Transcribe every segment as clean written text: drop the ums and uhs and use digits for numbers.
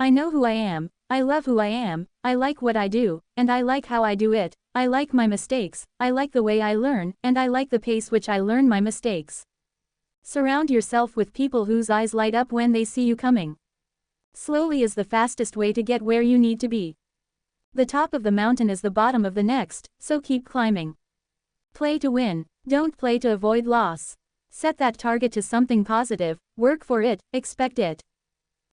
I know who I am, I love who I am, I like what I do, and I like how I do it, I like my mistakes, I like the way I learn, and I like the pace which I learn my mistakes. Surround yourself with people whose eyes light up when they see you coming. Slowly is the fastest way to get where you need to be. The top of the mountain is the bottom of the next, so keep climbing. Play to win, don't play to avoid loss. Set that target to something positive, work for it, expect it.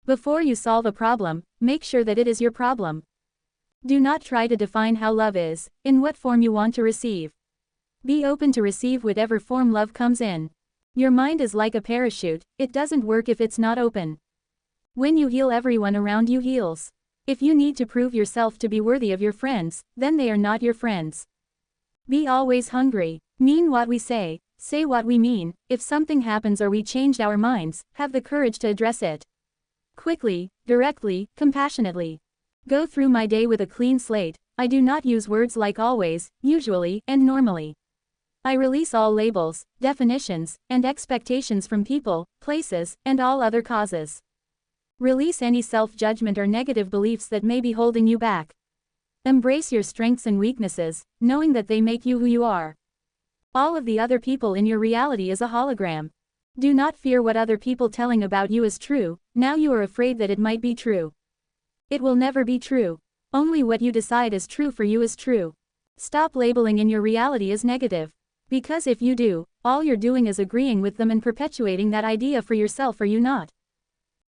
Before you solve a problem, make sure that it is your problem. Do not try to define how love is, in what form you want to receive. Be open to receive whatever form love comes in. Your mind is like a parachute, it doesn't work if it's not open. When you heal, everyone around you heals. If you need to prove yourself to be worthy of your friends, then they are not your friends. Be always hungry. Mean what we say what we mean. If something happens or we changed our minds, have the courage to address it. Quickly, directly, compassionately. Go through my day with a clean slate. I do not use words like always, usually, and normally. I release all labels, definitions, and expectations from people, places, and all other causes. Release any self-judgment or negative beliefs that may be holding you back. Embrace your strengths and weaknesses, knowing that they make you who you are. All of the other people in your reality is a hologram. Do not fear what other people telling about you is true, now you are afraid that it might be true. It will never be true. Only what you decide is true for you is true. Stop labeling in your reality as negative. Because if you do, all you're doing is agreeing with them and perpetuating that idea for yourself, are you not?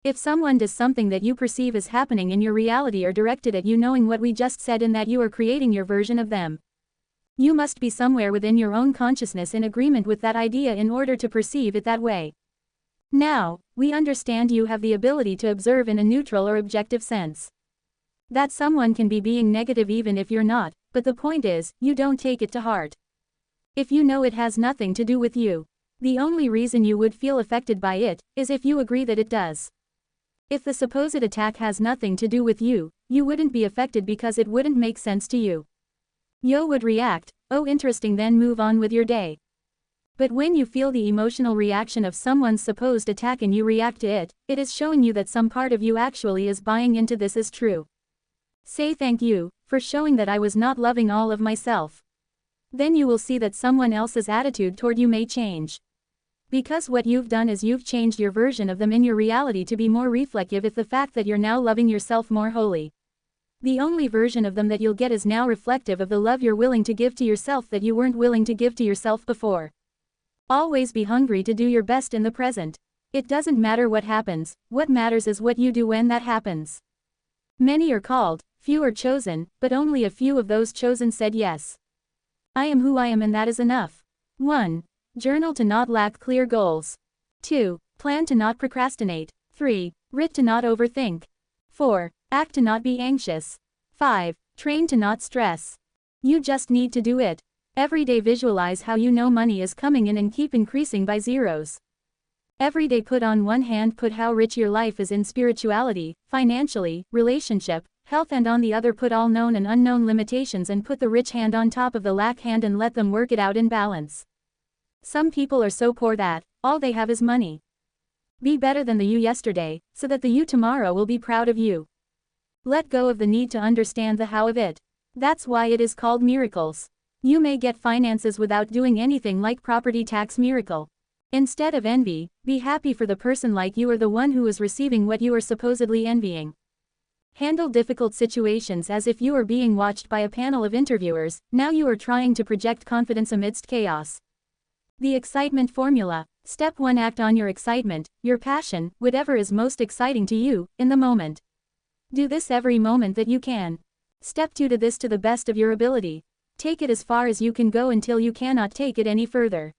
If someone does something that you perceive as happening in your reality or directed at you, knowing what we just said, in that you are creating your version of them. You must be somewhere within your own consciousness in agreement with that idea in order to perceive it that way. Now, we understand you have the ability to observe in a neutral or objective sense. That someone can be being negative even if you're not, but the point is, you don't take it to heart. If you know it has nothing to do with you. The only reason you would feel affected by it, is if you agree that it does. If the supposed attack has nothing to do with you, you wouldn't be affected because it wouldn't make sense to you. You would react, oh interesting, then move on with your day. But when you feel the emotional reaction of someone's supposed attack and you react to it, it is showing you that some part of you actually is buying into this as true. Say thank you, for showing that I was not loving all of myself. Then you will see that someone else's attitude toward you may change. Because what you've done is you've changed your version of them in your reality to be more reflective of the fact that you're now loving yourself more wholly. The only version of them that you'll get is now reflective of the love you're willing to give to yourself that you weren't willing to give to yourself before. Always be hungry to do your best in the present. It doesn't matter what happens, what matters is what you do when that happens. Many are called, few are chosen, but only a few of those chosen said yes. I am who I am, and that is enough. 1. Journal to not lack clear goals. 2. Plan to not procrastinate. 3. Writ to not overthink. 4. Act to not be anxious. 5. Train to not stress. You just need to do it. Every day visualize how you know money is coming in and keep increasing by zeros. Every day put on one hand put how rich your life is in spirituality, financially, relationship, health, and on the other put all known and unknown limitations and put the rich hand on top of the lack hand and let them work it out in balance. Some people are so poor that all they have is money. Be better than the you yesterday, so that the you tomorrow will be proud of you. Let go of the need to understand the how of it. That's why it is called miracles. You may get finances without doing anything, like property tax miracle. Instead of envy, be happy for the person like you are the one who is receiving what you are supposedly envying. Handle difficult situations as if you are being watched by a panel of interviewers. Now you are trying to project confidence amidst chaos. The excitement formula. Step 1. Act on your excitement, your passion, whatever is most exciting to you, in the moment. Do this every moment that you can. Step 2. Do this to the best of your ability. Take it as far as you can go until you cannot take it any further.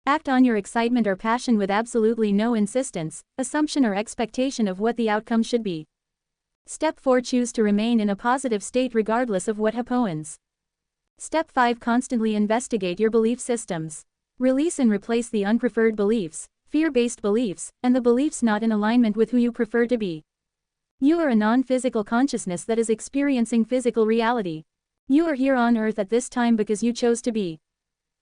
Act on your excitement or passion with absolutely no insistence, assumption, or expectation of what the outcome should be. Step 4. Choose to remain in a positive state regardless of what happens. Step 5. Constantly investigate your belief systems. Release and replace the unpreferred beliefs, fear-based beliefs, and the beliefs not in alignment with who you prefer to be. You are a non-physical consciousness that is experiencing physical reality. You are here on earth at this time because you chose to be.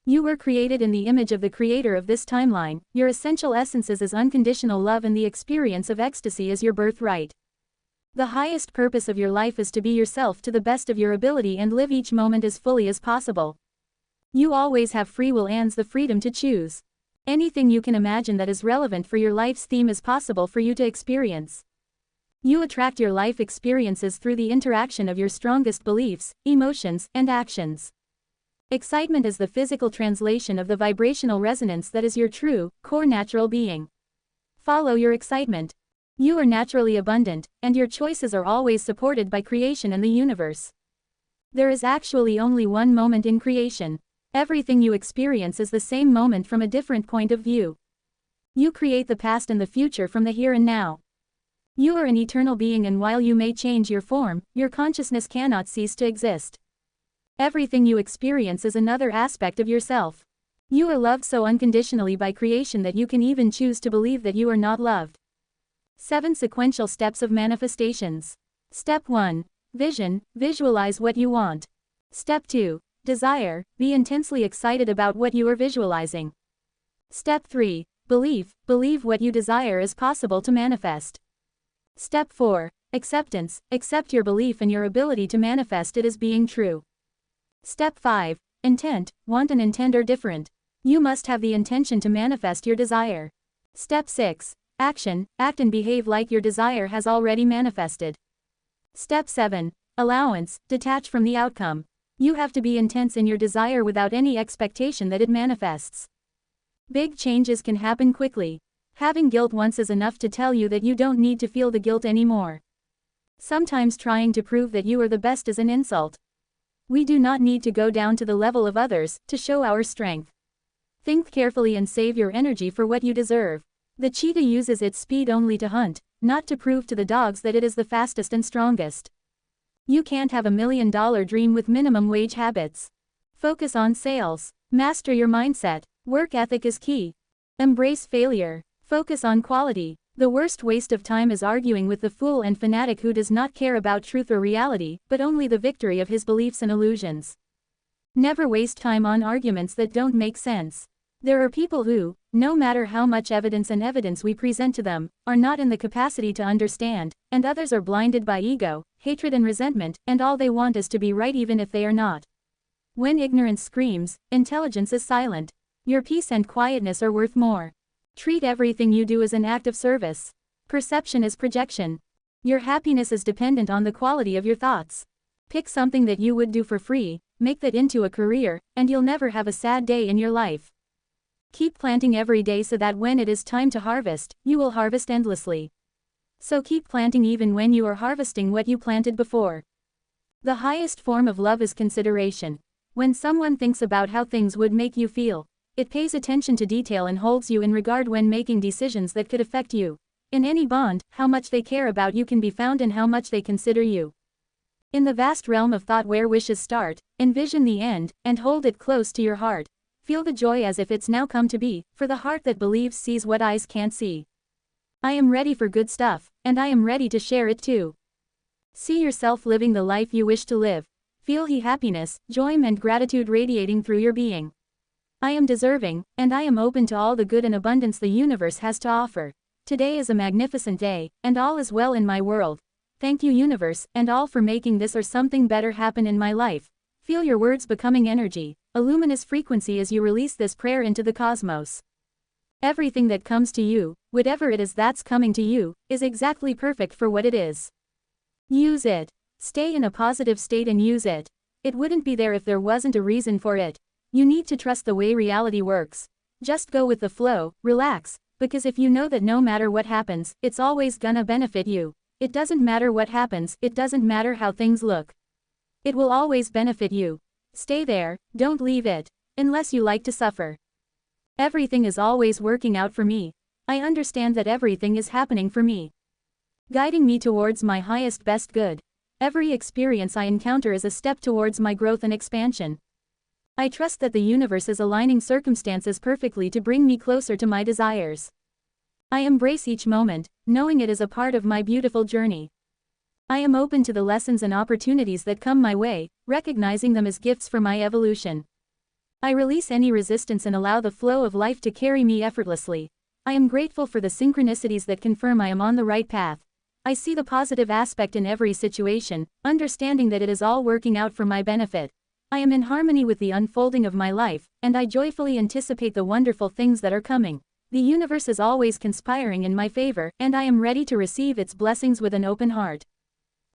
You were created in the image of the creator of this timeline. Your essential essence is as unconditional love, and the experience of ecstasy is your birthright. The highest purpose of your life is to be yourself to the best of your ability and live each moment as fully as possible. You always have free will and the freedom to choose. Anything you can imagine that is relevant for your life's theme is possible for you to experience. You attract your life experiences through the interaction of your strongest beliefs, emotions, and actions. Excitement is the physical translation of the vibrational resonance that is your true, core natural being. Follow your excitement. You are naturally abundant, and your choices are always supported by creation and the universe. There is actually only one moment in creation. Everything you experience is the same moment from a different point of view. You create the past and the future from the here and now. You are an eternal being, and while you may change your form, your consciousness cannot cease to exist. Everything you experience is another aspect of yourself. You are loved so unconditionally by creation that you can even choose to believe that you are not loved. 7 sequential steps of manifestations. Step 1. Vision, visualize what you want. Step 2. Desire, be intensely excited about what you are visualizing. Step 3. Belief, believe what you desire is possible to manifest. Step 4. Acceptance, accept your belief and your ability to manifest it as being true. Step 5. Intent, want and intent are different. You must have the intention to manifest your desire. Step 6. Action, act and behave like your desire has already manifested. Step 7. Allowance, detach from the outcome. You have to be intense in your desire without any expectation that it manifests. Big changes can happen quickly. Having guilt once is enough to tell you that you don't need to feel the guilt anymore. Sometimes trying to prove that you are the best is an insult. We do not need to go down to the level of others to show our strength. Think carefully and save your energy for what you deserve. The cheetah uses its speed only to hunt, not to prove to the dogs that it is the fastest and strongest. You can't have $1 million dream with minimum wage habits. Focus on sales. Master your mindset. Work ethic is key. Embrace failure. Focus on quality. The worst waste of time is arguing with the fool and fanatic who does not care about truth or reality, but only the victory of his beliefs and illusions. Never waste time on arguments that don't make sense. There are people who, no matter how much evidence we present to them, are not in the capacity to understand, and others are blinded by ego, hatred and resentment, and all they want is to be right even if they are not. When ignorance screams, intelligence is silent. Your peace and quietness are worth more. Treat everything you do as an act of service. Perception is projection. Your happiness is dependent on the quality of your thoughts. Pick something that you would do for free, make that into a career, and you'll never have a sad day in your life. Keep planting every day so that when it is time to harvest, you will harvest endlessly. So keep planting even when you are harvesting what you planted before. The highest form of love is consideration. When someone thinks about how things would make you feel, it pays attention to detail and holds you in regard when making decisions that could affect you. In any bond, how much they care about you can be found in how much they consider you. In the vast realm of thought where wishes start, envision the end, and hold it close to your heart. Feel the joy as if it's now come to be, for the heart that believes sees what eyes can't see. I am ready for good stuff, and I am ready to share it too. See yourself living the life you wish to live. Feel the happiness, joy and gratitude radiating through your being. I am deserving, and I am open to all the good and abundance the universe has to offer. Today is a magnificent day, and all is well in my world. Thank you universe, and all for making this or something better happen in my life. Feel your words becoming energy, a luminous frequency as you release this prayer into the cosmos. Everything that comes to you, whatever it is that's coming to you, is exactly perfect for what it is. Use it. Stay in a positive state and use it. It wouldn't be there if there wasn't a reason for it. You need to trust the way reality works. Just go with the flow, relax, because if you know that no matter what happens, it's always gonna benefit you. It doesn't matter what happens, it doesn't matter how things look. It will always benefit you. Stay there, don't leave it, unless you like to suffer. Everything is always working out for me. I understand that everything is happening for me, guiding me towards my highest best good. Every experience I encounter is a step towards my growth and expansion. I trust that the universe is aligning circumstances perfectly to bring me closer to my desires. I embrace each moment, knowing it is a part of my beautiful journey. I am open to the lessons and opportunities that come my way, recognizing them as gifts for my evolution. I release any resistance and allow the flow of life to carry me effortlessly. I am grateful for the synchronicities that confirm I am on the right path. I see the positive aspect in every situation, understanding that it is all working out for my benefit. I am in harmony with the unfolding of my life, and I joyfully anticipate the wonderful things that are coming. The universe is always conspiring in my favor, and I am ready to receive its blessings with an open heart.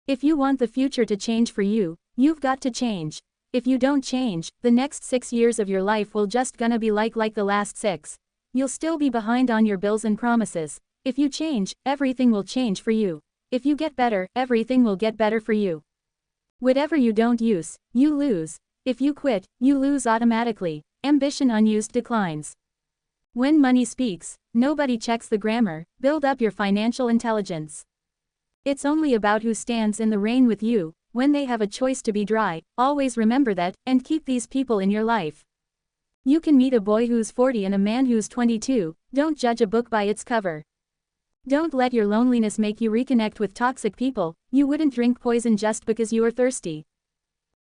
If you want the future to change for you, you've got to change. If you don't change, the next 6 years of your life will just gonna be like the last 6. You'll still be behind on your bills and promises. If you change, everything will change for you. If you get better, everything will get better for you. Whatever you don't use, you lose. If you quit, you lose automatically. Ambition unused declines. When money speaks, nobody checks the grammar. Build up your financial intelligence. It's only about who stands in the rain with you, when they have a choice to be dry. Always remember that, and keep these people in your life. You can meet a boy who's 40 and a man who's 22, don't judge a book by its cover. Don't let your loneliness make you reconnect with toxic people. You wouldn't drink poison just because you are thirsty.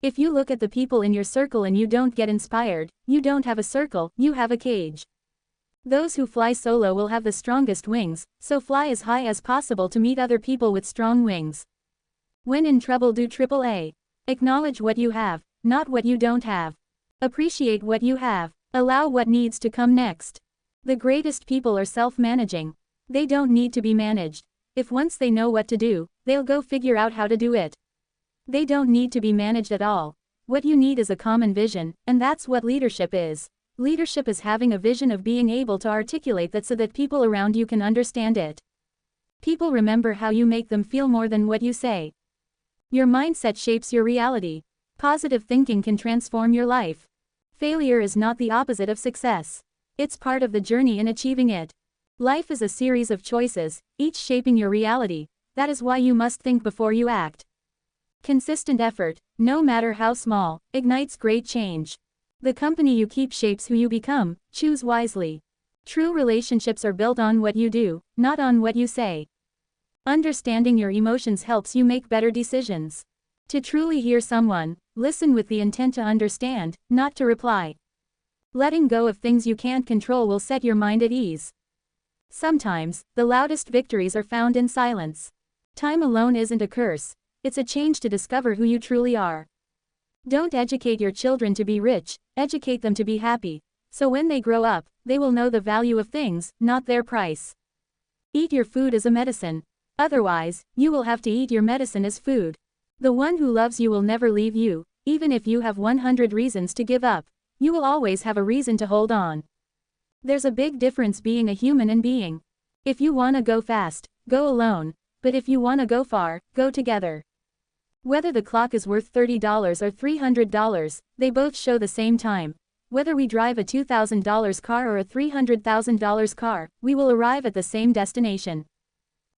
If you look at the people in your circle and you don't get inspired, you don't have a circle, you have a cage. Those who fly solo will have the strongest wings, so fly as high as possible to meet other people with strong wings. When in trouble, do AAA. Acknowledge what you have, not what you don't have. Appreciate what you have. Allow what needs to come next. The greatest people are self-managing. They don't need to be managed. If once they know what to do, they'll go figure out how to do it. They don't need to be managed at all. What you need is a common vision, and that's what leadership is. Leadership is having a vision of being able to articulate that so that people around you can understand it. People remember how you make them feel more than what you say. Your mindset shapes your reality. Positive thinking can transform your life. Failure is not the opposite of success. It's part of the journey in achieving it. Life is a series of choices, each shaping your reality. That is why you must think before you act. Consistent effort, no matter how small, ignites great change. The company you keep shapes who you become. Choose wisely. True relationships are built on what you do, not on what you say. Understanding your emotions helps you make better decisions. To truly hear someone, listen with the intent to understand, not to reply. Letting go of things you can't control will set your mind at ease. Sometimes, the loudest victories are found in silence. Time alone isn't a curse. It's a change to discover who you truly are. Don't educate your children to be rich, educate them to be happy. So when they grow up, they will know the value of things, not their price. Eat your food as a medicine. Otherwise, you will have to eat your medicine as food. The one who loves you will never leave you, even if you have 100 reasons to give up. You will always have a reason to hold on. There's a big difference being a human and being. If you wanna go fast, go alone. But if you wanna go far, go together. Whether the clock is worth $30 or $300, they both show the same time. Whether we drive a $2,000 car or a $300,000 car, we will arrive at the same destination.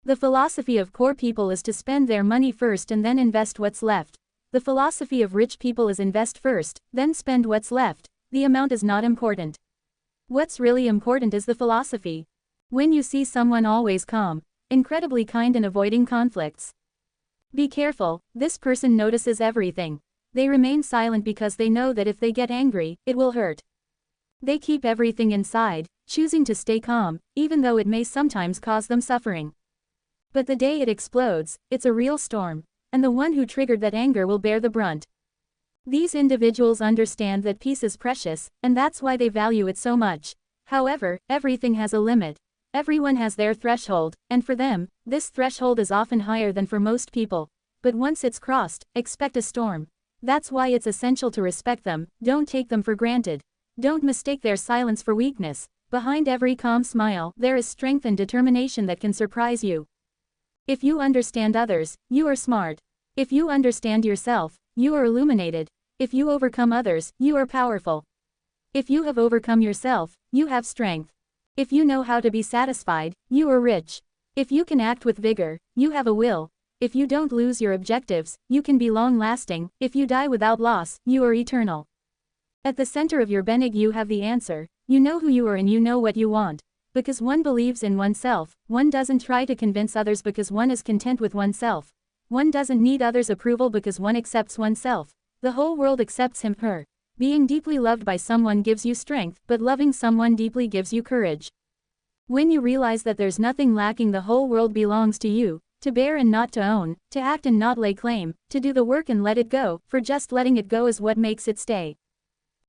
The philosophy of poor people is to spend their money first and then invest what's left. The philosophy of rich people is invest first, then spend what's left. The amount is not important. What's really important is the philosophy. When you see someone always calm, incredibly kind and avoiding conflicts, be careful, this person notices everything. They remain silent because they know that if they get angry, it will hurt. They keep everything inside, choosing to stay calm, even though it may sometimes cause them suffering. But the day it explodes, it's a real storm, and the one who triggered that anger will bear the brunt. These individuals understand that peace is precious, and that's why they value it so much. However, everything has a limit. Everyone has their threshold, and for them, this threshold is often higher than for most people. But once it's crossed, expect a storm. That's why it's essential to respect them, don't take them for granted. Don't mistake their silence for weakness. Behind every calm smile, there is strength and determination that can surprise you. If you understand others, you are smart. If you understand yourself, you are illuminated. If you overcome others, you are powerful. If you have overcome yourself, you have strength. If you know how to be satisfied, you are rich. If you can act with vigor, you have a will. If you don't lose your objectives, you can be long-lasting. If you die without loss, you are eternal. At the center of your being you have the answer. You know who you are and you know what you want. Because one believes in oneself, one doesn't try to convince others because one is content with oneself. One doesn't need others' approval because one accepts oneself. The whole world accepts him, her. Being deeply loved by someone gives you strength, but loving someone deeply gives you courage. When you realize that there's nothing lacking, the whole world belongs to you, To bear and not to own, to act and not lay claim, to do the work and let it go, for just letting it go is what makes it stay.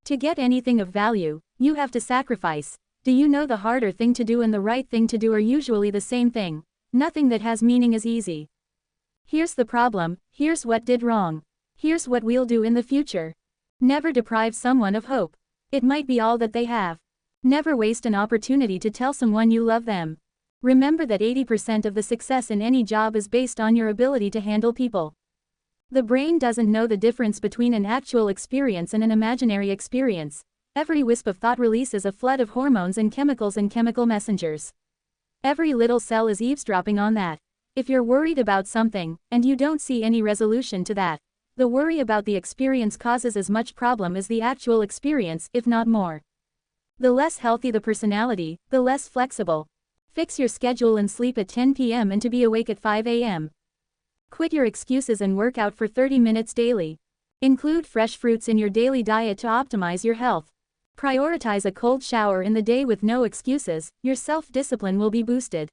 To get anything of value, you have to sacrifice. Do you know the harder thing to do and the right thing to do are usually the same thing? Nothing that has meaning is easy. Here's the problem, here's what did wrong. Here's what we'll do in the future. Never deprive someone of hope. It might be all that they have. Never waste an opportunity to tell someone you love them. Remember that 80% of the success in any job is based on your ability to handle people. The brain doesn't know the difference between an actual experience and an imaginary experience. Every wisp of thought releases a flood of hormones and chemical messengers. Every little cell is eavesdropping on that. If you're worried about something, and you don't see any resolution to that, the worry about the experience causes as much problem as the actual experience, if not more. The less healthy the personality, the less flexible. Fix your schedule and sleep at 10 p.m. and to be awake at 5 a.m. Quit your excuses and work out for 30 minutes daily. Include fresh fruits in your daily diet to optimize your health. Prioritize a cold shower in the day with no excuses, your self-discipline will be boosted.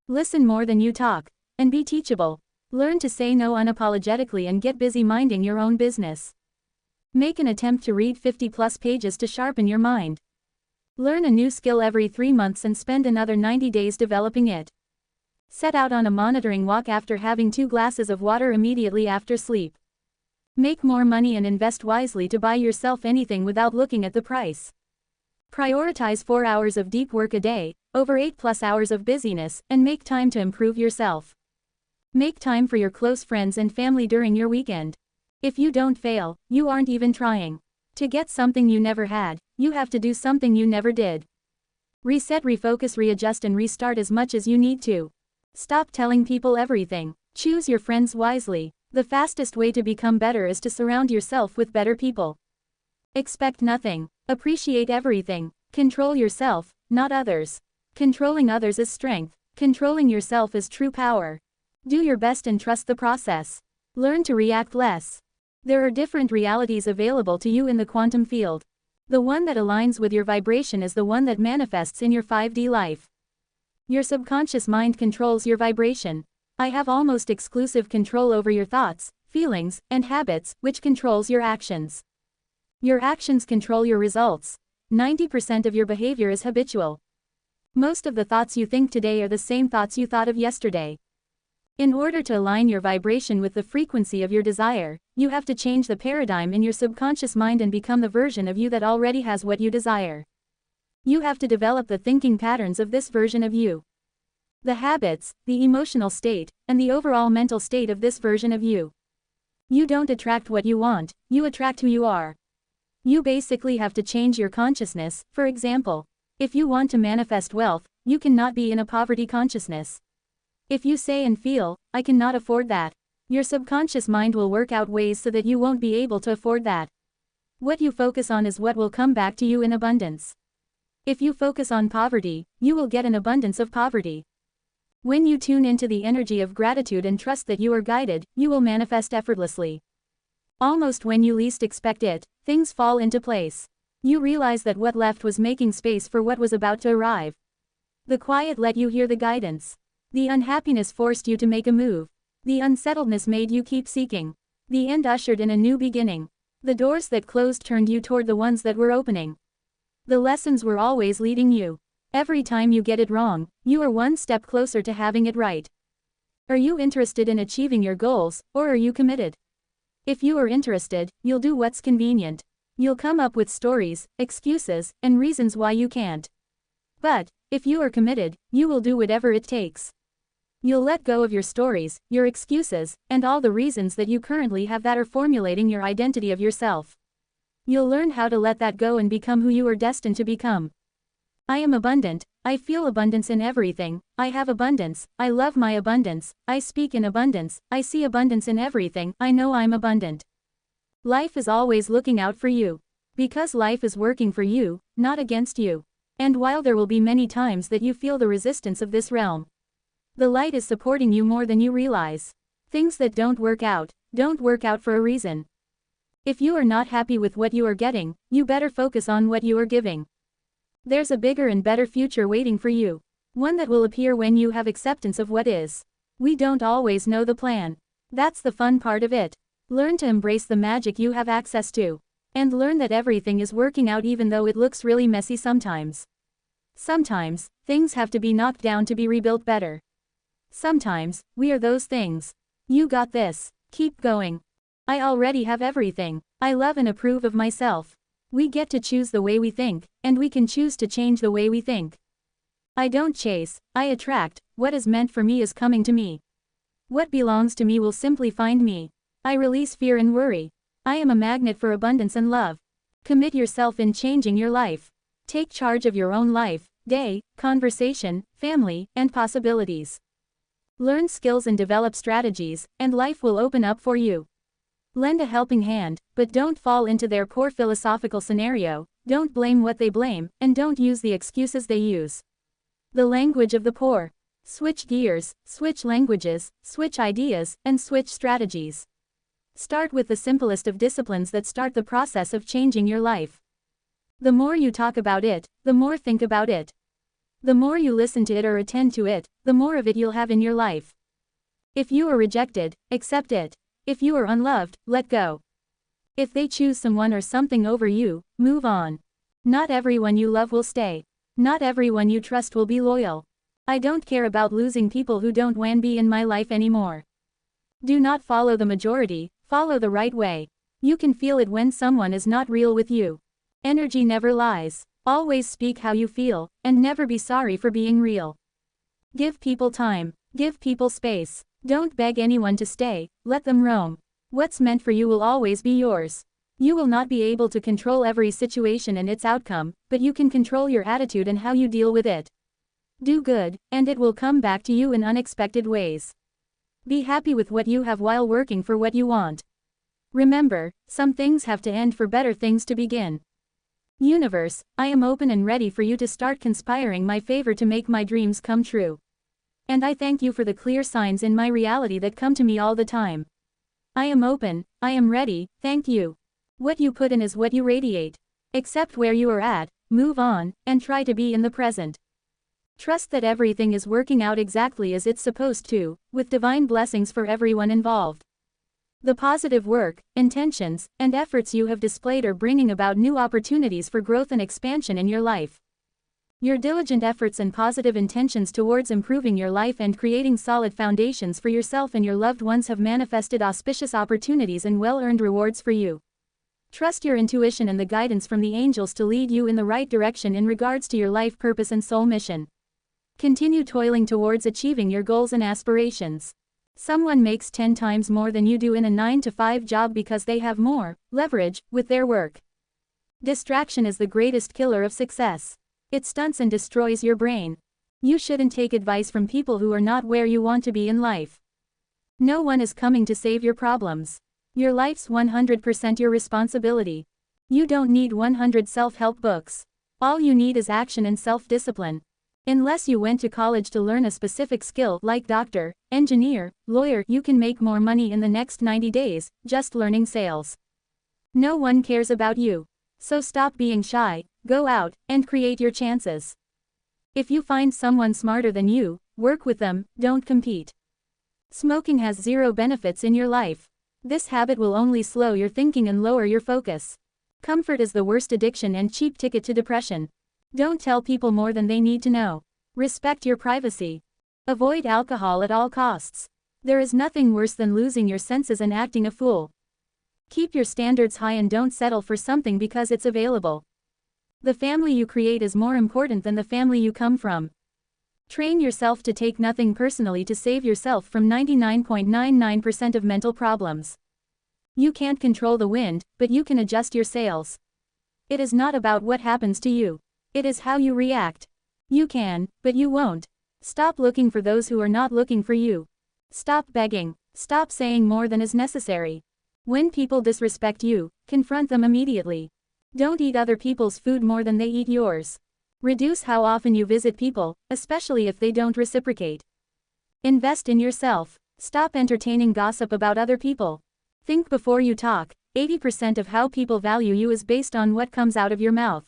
Listen more than you talk, and be teachable. Learn to say no unapologetically and get busy minding your own business. Make an attempt to read 50+ pages to sharpen your mind. Learn a new skill every 3 months and spend another 90 days developing it. Set out on a monitoring walk after having 2 glasses of water immediately after sleep. Make more money and invest wisely to buy yourself anything without looking at the price. Prioritize 4 hours of deep work a day, over 8+ hours of busyness, and make time to improve yourself. Make time for your close friends and family during your weekend. If you don't fail, you aren't even trying. To get something you never had, you have to do something you never did. Reset, refocus, readjust and restart as much as you need to. Stop telling people everything. Choose your friends wisely. The fastest way to become better is to surround yourself with better people. Expect nothing. Appreciate everything. Control yourself, not others. Controlling others is strength. Controlling yourself is true power. Do your best and trust the process. Learn to react less. There are different realities available to you in the quantum field. The one that aligns with your vibration is the one that manifests in your 5D life. Your subconscious mind controls your vibration. I have almost exclusive control over your thoughts, feelings, and habits, which controls your actions. Your actions control your results. 90% of your behavior is habitual. Most of the thoughts you think today are the same thoughts you thought of yesterday. In order to align your vibration with the frequency of your desire, you have to change the paradigm in your subconscious mind and become the version of you that already has what you desire. You have to develop the thinking patterns of this version of you. The habits, the emotional state, and the overall mental state of this version of you. You don't attract what you want, you attract who you are. You basically have to change your consciousness. For example, if you want to manifest wealth, you cannot be in a poverty consciousness. If you say and feel, I cannot afford that, your subconscious mind will work out ways so that you won't be able to afford that. What you focus on is what will come back to you in abundance. If you focus on poverty, you will get an abundance of poverty. When you tune into the energy of gratitude and trust that you are guided, you will manifest effortlessly. Almost when you least expect it, things fall into place. You realize that what left was making space for what was about to arrive. The quiet let you hear the guidance. The unhappiness forced you to make a move. The unsettledness made you keep seeking. The end ushered in a new beginning. The doors that closed turned you toward the ones that were opening. The lessons were always leading you. Every time you get it wrong, you are one step closer to having it right. Are you interested in achieving your goals, or are you committed? If you are interested, you'll do what's convenient. You'll come up with stories, excuses, and reasons why you can't. But, if you are committed, you will do whatever it takes. You'll let go of your stories, your excuses, and all the reasons that you currently have that are formulating your identity of yourself. You'll learn how to let that go and become who you are destined to become. I am abundant, I feel abundance in everything, I have abundance, I love my abundance, I speak in abundance, I see abundance in everything, I know I'm abundant. Life is always looking out for you. Because life is working for you, not against you. And while there will be many times that you feel the resistance of this realm, the light is supporting you more than you realize. Things that don't work out for a reason. If you are not happy with what you are getting, you better focus on what you are giving. There's a bigger and better future waiting for you. One that will appear when you have acceptance of what is. We don't always know the plan. That's the fun part of it. Learn to embrace the magic you have access to. And learn that everything is working out even though it looks really messy sometimes. Sometimes, things have to be knocked down to be rebuilt better. Sometimes, we are those things. You got this. Keep going. I already have everything. I love and approve of myself. We get to choose the way we think, and we can choose to change the way we think. I don't chase, I attract. What is meant for me is coming to me. What belongs to me will simply find me. I release fear and worry. I am a magnet for abundance and love. Commit yourself in changing your life. Take charge of your own life, day, conversation, family, and possibilities. Learn skills and develop strategies, and life will open up for you. Lend a helping hand, but don't fall into their poor philosophical scenario. Don't blame what they blame, and don't use the excuses they use. The language of the poor. Switch gears, switch languages, switch ideas, and switch strategies. Start with the simplest of disciplines that start the process of changing your life. The more you talk about it, the more think about it. The more you listen to it or attend to it, the more of it you'll have in your life. If you are rejected, accept it. If you are unloved, let go. If they choose someone or something over you, move on. Not everyone you love will stay. Not everyone you trust will be loyal. I don't care about losing people who don't want to be in my life anymore. Do not follow the majority, follow the right way. You can feel it when someone is not real with you. Energy never lies. Always speak how you feel, and never be sorry for being real. Give people time. Give people space. Don't beg anyone to stay, let them roam. What's meant for you will always be yours. You will not be able to control every situation and its outcome, but you can control your attitude and how you deal with it. Do good, and it will come back to you in unexpected ways. Be happy with what you have while working for what you want. Remember, some things have to end for better things to begin. Universe, I am open and ready for you to start conspiring my favor to make my dreams come true. And I thank you for the clear signs in my reality that come to me all the time. I am open, I am ready, thank you. What you put in is what you radiate. Accept where you are at, move on, and try to be in the present. Trust that everything is working out exactly as it's supposed to, with divine blessings for everyone involved. The positive work, intentions, and efforts you have displayed are bringing about new opportunities for growth and expansion in your life. Your diligent efforts and positive intentions towards improving your life and creating solid foundations for yourself and your loved ones have manifested auspicious opportunities and well-earned rewards for you. Trust your intuition and the guidance from the angels to lead you in the right direction in regards to your life purpose and soul mission. Continue toiling towards achieving your goals and aspirations. Someone makes 10 times more than you do in a 9-to-5 job because they have more leverage with their work. Distraction is the greatest killer of success. It stunts and destroys your brain. You shouldn't take advice from people who are not where you want to be in life. No one is coming to save your problems. Your life's 100% your responsibility. You don't need 100 self-help books. All you need is action and self-discipline. Unless you went to college to learn a specific skill like doctor, engineer, lawyer, you can make more money in the next 90 days, just learning sales. No one cares about you. So stop being shy, go out, and create your chances. If you find someone smarter than you, work with them, don't compete. Smoking has zero benefits in your life. This habit will only slow your thinking and lower your focus. Comfort is the worst addiction and cheap ticket to depression. Don't tell people more than they need to know. Respect your privacy. Avoid alcohol at all costs. There is nothing worse than losing your senses and acting a fool. Keep your standards high and don't settle for something because it's available. The family you create is more important than the family you come from. Train yourself to take nothing personally to save yourself from 99.99% of mental problems. You can't control the wind, but you can adjust your sails. It is not about what happens to you. It is how you react. You can, but you won't. Stop looking for those who are not looking for you. Stop begging. Stop saying more than is necessary. When people disrespect you, confront them immediately. Don't eat other people's food more than they eat yours. Reduce how often you visit people, especially if they don't reciprocate. Invest in yourself. Stop entertaining gossip about other people. Think before you talk. 80% of how people value you is based on what comes out of your mouth.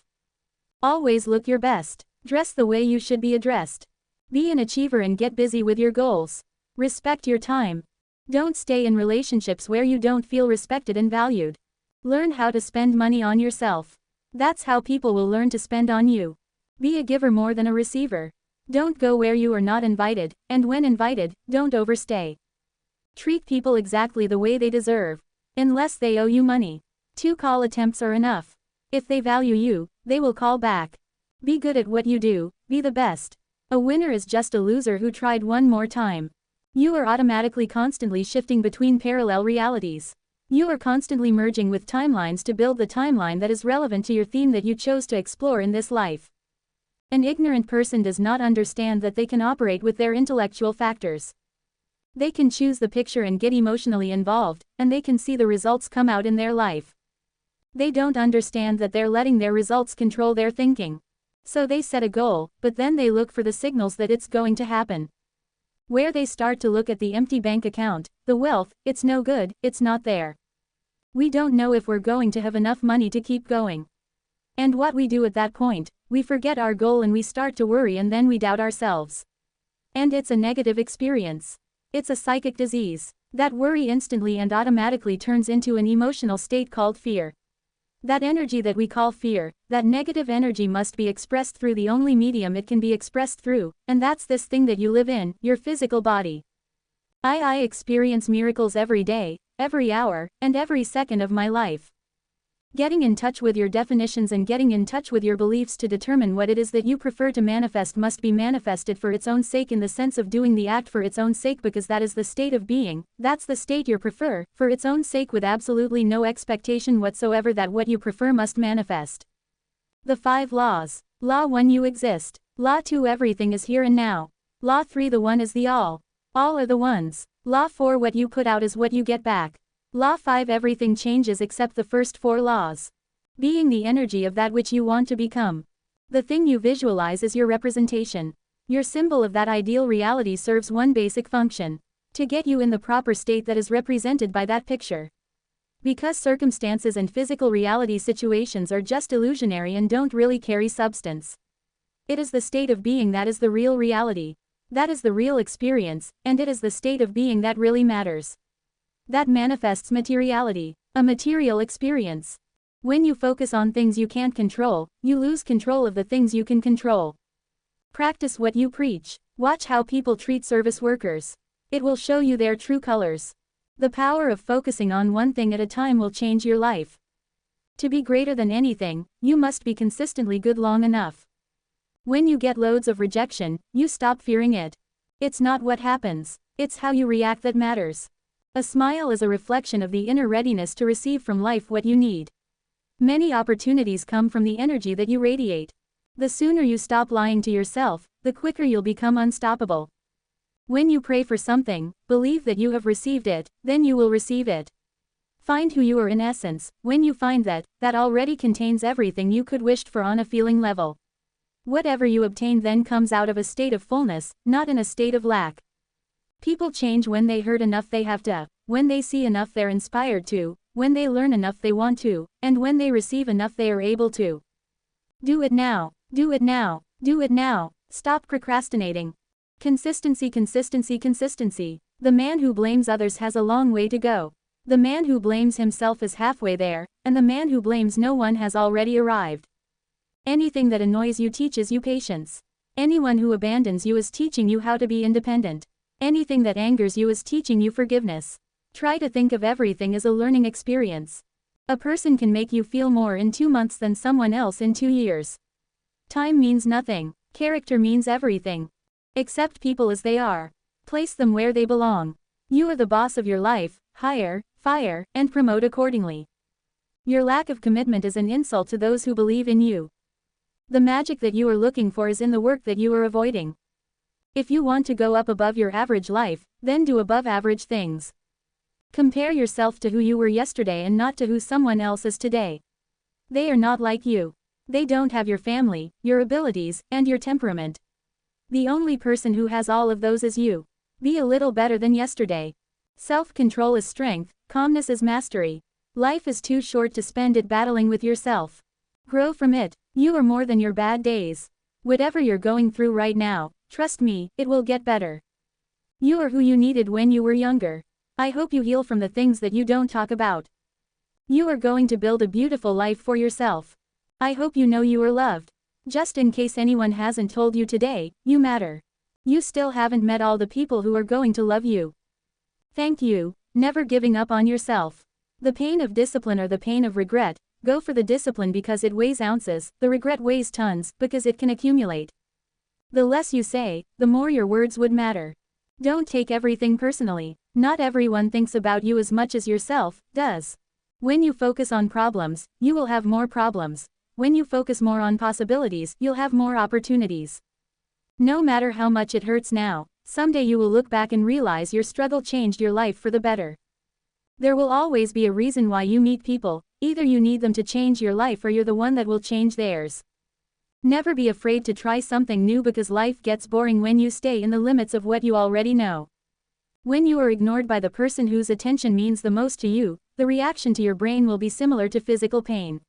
Always look your best. Dress the way you should be addressed. Be an achiever and get busy with your goals. Respect your time. Don't stay in relationships where you don't feel respected and valued. Learn how to spend money on yourself. That's how people will learn to spend on you. Be a giver more than a receiver. Don't go where you are not invited, and when invited, don't overstay. Treat people exactly the way they deserve. Unless they owe you money. 2 call attempts are enough. If they value you, they will call back. Be good at what you do, be the best. A winner is just a loser who tried one more time. You are automatically constantly shifting between parallel realities. You are constantly merging with timelines to build the timeline that is relevant to your theme that you chose to explore in this life. An ignorant person does not understand that they can operate with their intellectual factors. They can choose the picture and get emotionally involved, and they can see the results come out in their life. They don't understand that they're letting their results control their thinking. So they set a goal, but then they look for the signals that it's going to happen. Where they start to look at the empty bank account, the wealth, it's no good, it's not there. We don't know if we're going to have enough money to keep going. And what we do at that point, we forget our goal and we start to worry and then we doubt ourselves. And it's a negative experience. It's a psychic disease. That worry instantly and automatically turns into an emotional state called fear. That energy that we call fear, that negative energy must be expressed through the only medium it can be expressed through, and that's this thing that you live in, your physical body. I experience miracles every day, every hour, and every second of my life. Getting in touch with your definitions and getting in touch with your beliefs to determine what it is that you prefer to manifest must be manifested for its own sake, in the sense of doing the act for its own sake, because that is the state of being, that's the state you prefer, for its own sake, with absolutely no expectation whatsoever that what you prefer must manifest. The 5 laws. Law 1, you exist. Law 2, everything is here and now. Law 3, the one is the all. All are the ones. Law 4, what you put out is what you get back. Law 5, everything changes except the first 4 laws. Being the energy of that which you want to become. The thing you visualize is your representation. Your symbol of that ideal reality serves one basic function: to get you in the proper state that is represented by that picture. Because circumstances and physical reality situations are just illusionary and don't really carry substance. It is the state of being that is the real reality. That is the real experience, and it is the state of being that really matters. That manifests materiality, a material experience. When you focus on things you can't control, you lose control of the things you can control. Practice what you preach. Watch how people treat service workers. It will show you their true colors. The power of focusing on one thing at a time will change your life. To be greater than anything, you must be consistently good long enough. When you get loads of rejection, you stop fearing it. It's not what happens, it's how you react that matters. A smile is a reflection of the inner readiness to receive from life what you need. Many opportunities come from the energy that you radiate. The sooner you stop lying to yourself, the quicker you'll become unstoppable. When you pray for something, believe that you have received it, then you will receive it. Find who you are in essence. When you find that, that already contains everything you could wished for on a feeling level. Whatever you obtain then comes out of a state of fullness, not in a state of lack. People change when they heard enough they have to, when they see enough they're inspired to, when they learn enough they want to, and when they receive enough they are able to. Do it now, do it now, do it now, stop procrastinating. Consistency, consistency, consistency. The man who blames others has a long way to go. The man who blames himself is halfway there, and the man who blames no one has already arrived. Anything that annoys you teaches you patience. Anyone who abandons you is teaching you how to be independent. Anything that angers you is teaching you forgiveness. Try to think of everything as a learning experience. A person can make you feel more in 2 months than someone else in 2 years. Time means nothing. Character means everything. Accept people as they are. Place them where they belong. You are the boss of your life. Hire, fire, and promote accordingly. Your lack of commitment is an insult to those who believe in you. The magic that you are looking for is in the work that you are avoiding. If you want to go up above your average life, then do above average things. Compare yourself to who you were yesterday and not to who someone else is today. They are not like you. They don't have your family, your abilities, and your temperament. The only person who has all of those is you. Be a little better than yesterday. Self-control is strength, calmness is mastery. Life is too short to spend it battling with yourself. Grow from it. You are more than your bad days. Whatever you're going through right now, trust me, it will get better. You are who you needed when you were younger. I hope you heal from the things that you don't talk about. You are going to build a beautiful life for yourself. I hope you know you are loved. Just in case anyone hasn't told you today, you matter. You still haven't met all the people who are going to love you. Thank you, never giving up on yourself. The pain of discipline or the pain of regret, go for the discipline because it weighs ounces, the regret weighs tons because it can accumulate. The less you say, the more your words would matter. Don't take everything personally. Not everyone thinks about you as much as yourself does. When you focus on problems, you will have more problems. When you focus more on possibilities, you'll have more opportunities. No matter how much it hurts now, someday you will look back and realize your struggle changed your life for the better. There will always be a reason why you meet people, either you need them to change your life or you're the one that will change theirs. Never be afraid to try something new because life gets boring when you stay in the limits of what you already know. When you are ignored by the person whose attention means the most to you, the reaction to your brain will be similar to physical pain.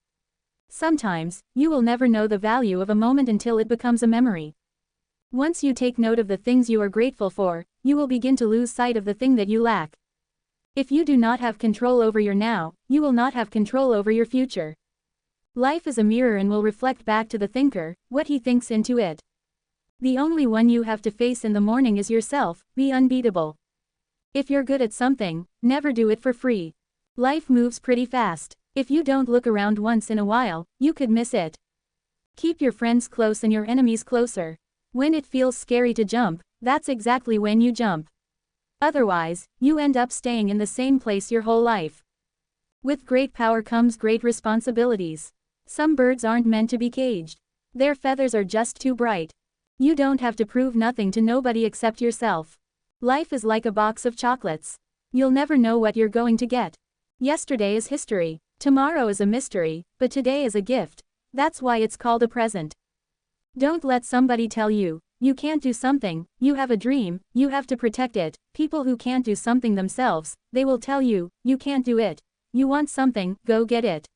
Sometimes, you will never know the value of a moment until it becomes a memory. Once you take note of the things you are grateful for, you will begin to lose sight of the thing that you lack. If you do not have control over your now, you will not have control over your future. Life is a mirror and will reflect back to the thinker what he thinks into it. The only one you have to face in the morning is yourself. Be unbeatable. If you're good at something, never do it for free. Life moves pretty fast. If you don't look around once in a while, you could miss it. Keep your friends close and your enemies closer. When it feels scary to jump, that's exactly when you jump. Otherwise, you end up staying in the same place your whole life. With great power comes great responsibilities. Some birds aren't meant to be caged. Their feathers are just too bright. You don't have to prove nothing to nobody except yourself. Life is like a box of chocolates. You'll never know what you're going to get. Yesterday is history. Tomorrow is a mystery, but today is a gift. That's why it's called a present. Don't let somebody tell you, you can't do something, you have a dream, you have to protect it. People who can't do something themselves, they will tell you, you can't do it. You want something, go get it.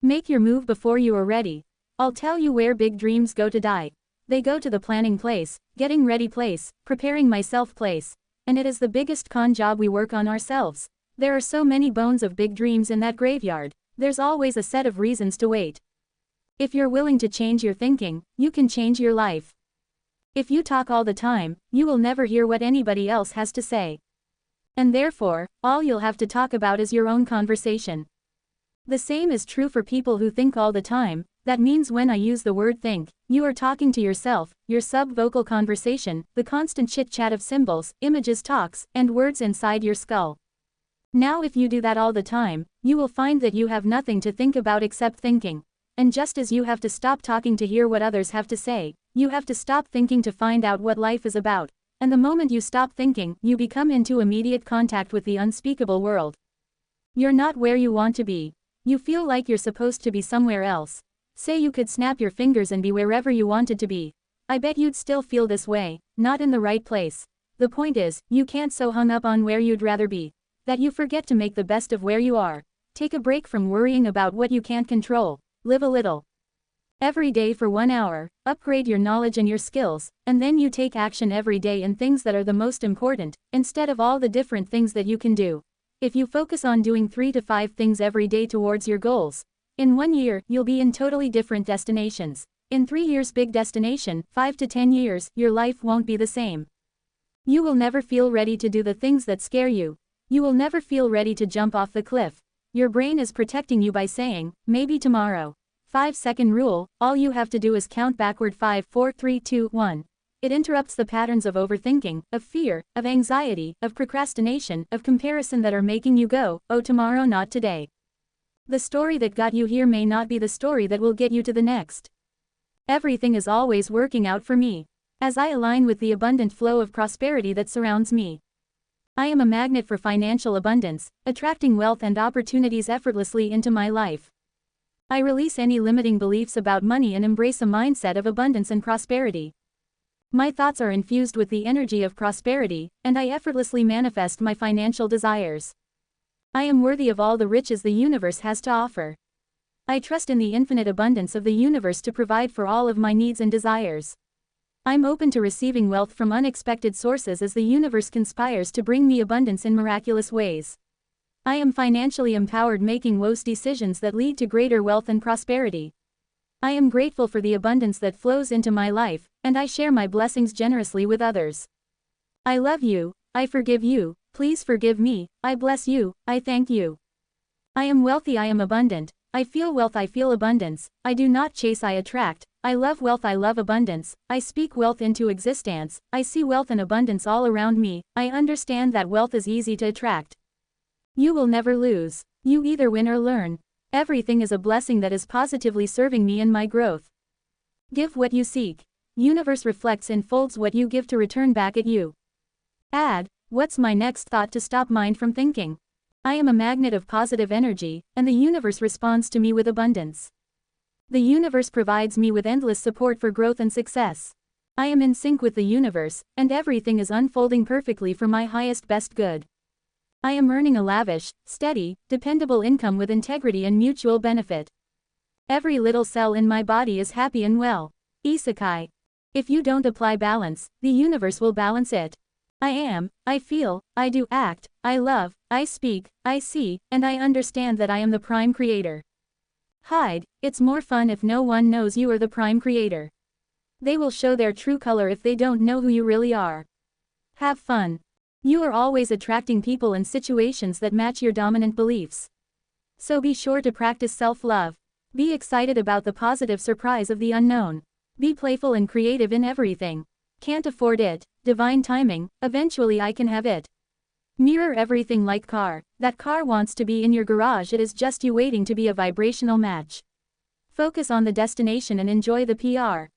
Make your move before you are ready. I'll tell you where big dreams go to die. They go to the planning place, getting ready place, preparing myself place. And it is the biggest con job we work on ourselves. There are so many bones of big dreams in that graveyard. There's always a set of reasons to wait. If you're willing to change your thinking, you can change your life. If you talk all the time, you will never hear what anybody else has to say. And therefore, all you'll have to talk about is your own conversation. The same is true for people who think all the time. That means when I use the word think, you are talking to yourself, your sub-vocal conversation, the constant chit-chat of symbols, images, talks, and words inside your skull. Now if you do that all the time, you will find that you have nothing to think about except thinking. And just as you have to stop talking to hear what others have to say, you have to stop thinking to find out what life is about. And the moment you stop thinking, you become into immediate contact with the unspeakable world. You're not where you want to be. You feel like you're supposed to be somewhere else. Say you could snap your fingers and be wherever you wanted to be. I bet you'd still feel this way, not in the right place. The point is, you can't so hung up on where you'd rather be, that you forget to make the best of where you are. Take a break from worrying about what you can't control. Live a little. Every day for 1 hour, upgrade your knowledge and your skills, and then you take action every day in things that are the most important, instead of all the different things that you can do. If you focus on doing 3 to 5 things every day towards your goals, in 1 year, you'll be in totally different destinations. In 3 years, big destination, 5 to 10 years, your life won't be the same. You will never feel ready to do the things that scare you. You will never feel ready to jump off the cliff. Your brain is protecting you by saying, maybe tomorrow. 5-second rule, all you have to do is count backward 5, 4, 3, 2, 1. It interrupts the patterns of overthinking, of fear, of anxiety, of procrastination, of comparison that are making you go, oh tomorrow not today. The story that got you here may not be the story that will get you to the next. Everything is always working out for me, as I align with the abundant flow of prosperity that surrounds me. I am a magnet for financial abundance, attracting wealth and opportunities effortlessly into my life. I release any limiting beliefs about money and embrace a mindset of abundance and prosperity. My thoughts are infused with the energy of prosperity, and I effortlessly manifest my financial desires. I am worthy of all the riches the universe has to offer. I trust in the infinite abundance of the universe to provide for all of my needs and desires. I'm open to receiving wealth from unexpected sources as the universe conspires to bring me abundance in miraculous ways. I am financially empowered, making wise decisions that lead to greater wealth and prosperity. I am grateful for the abundance that flows into my life, and I share my blessings generously with others. I love you, I forgive you, please forgive me, I bless you, I thank you. I am wealthy, I am abundant, I feel wealth, I feel abundance, I do not chase, I attract, I love wealth, I love abundance, I speak wealth into existence, I see wealth and abundance all around me, I understand that wealth is easy to attract. You will never lose. You either win or learn. Everything is a blessing that is positively serving me in my growth. Give what you seek. Universe reflects and folds what you give to return back at you. Add, what's my next thought to stop mind from thinking? I am a magnet of positive energy, and the universe responds to me with abundance. The universe provides me with endless support for growth and success. I am in sync with the universe, and everything is unfolding perfectly for my highest best good. I am earning a lavish, steady, dependable income with integrity and mutual benefit. Every little cell in my body is happy and well. Isekai. If you don't apply balance, the universe will balance it. I am, I feel, I do act, I love, I speak, I see, and I understand that I am the prime creator. Hide, it's more fun if no one knows you are the prime creator. They will show their true color if they don't know who you really are. Have fun. You are always attracting people and situations that match your dominant beliefs. So be sure to practice self-love. Be excited about the positive surprise of the unknown. Be playful and creative in everything. Can't afford it, divine timing, eventually I can have it. Mirror everything like car. That car wants to be in your garage, it is just you waiting to be a vibrational match. Focus on the destination and enjoy the PR.